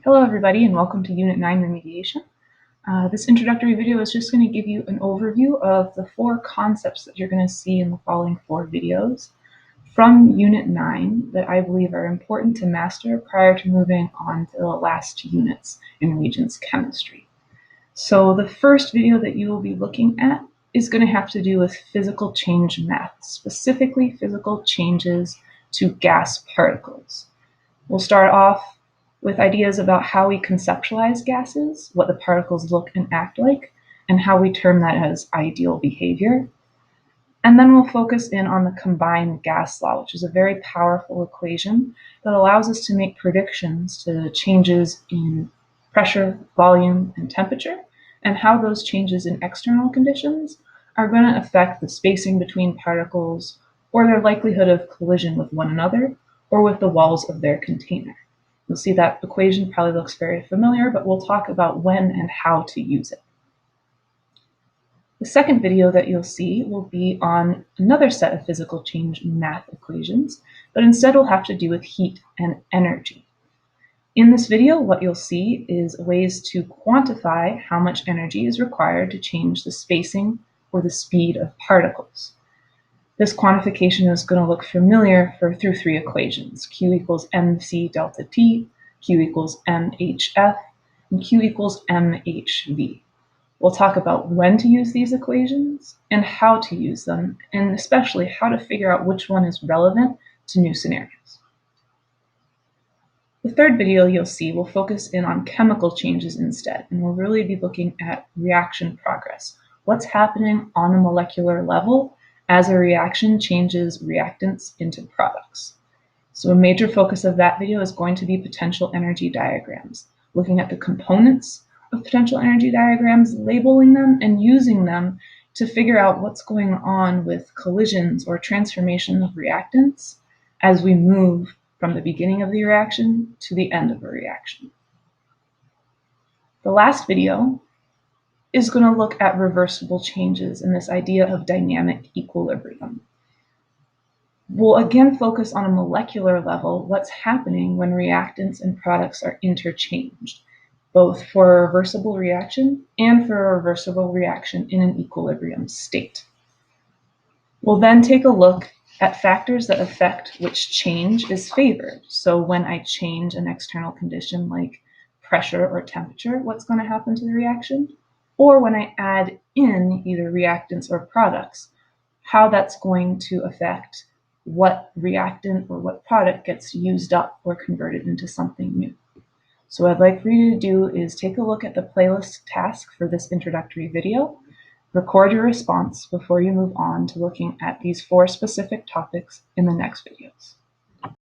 Hello everybody and welcome to Unit 9 Remediation. This introductory video is just going to give you an overview of the 4 concepts that you're going to see in the following 4 videos from Unit 9 that I believe are important to master prior to moving on to the last units in Regents Chemistry. So the first video that you will be looking at is going to have to do with physical change math, specifically physical changes to gas particles. We'll start off with ideas about how we conceptualize gases, what the particles look and act like, and how we term that as ideal behavior. And then we'll focus in on the combined gas law, which is a very powerful equation that allows us to make predictions to changes in pressure, volume, and temperature, and how those changes in external conditions are going to affect the spacing between particles or their likelihood of collision with one another or with the walls of their container. You'll see that equation probably looks very familiar, but we'll talk about when and how to use it. The second video that you'll see will be on another set of physical change math equations, but instead will have to do with heat and energy. In this video, what you'll see is ways to quantify how much energy is required to change the spacing or the speed of particles. This quantification is going to look familiar through 3 equations: Q equals mc delta T, Q equals mhf, and Q equals mhv. We'll talk about when to use these equations and how to use them, and especially how to figure out which one is relevant to new scenarios. The third video you'll see will focus in on chemical changes instead, and we'll really be looking at reaction progress. What's happening on a molecular level as a reaction changes reactants into products. So a major focus of that video is going to be potential energy diagrams, looking at the components of potential energy diagrams, labeling them, and using them to figure out what's going on with collisions or transformation of reactants as we move from the beginning of the reaction to the end of a reaction. The last video is going to look at reversible changes and this idea of dynamic equilibrium. We'll again focus on a molecular level, what's happening when reactants and products are interchanged, both for a reversible reaction and for a reversible reaction in an equilibrium state. We'll then take a look at factors that affect which change is favored. So when I change an external condition like pressure or temperature, what's going to happen to the reaction? Or when I add in either reactants or products, how that's going to affect what reactant or what product gets used up or converted into something new. So what I'd like for you to do is take a look at the playlist task for this introductory video, record your response before you move on to looking at these 4 specific topics in the next videos.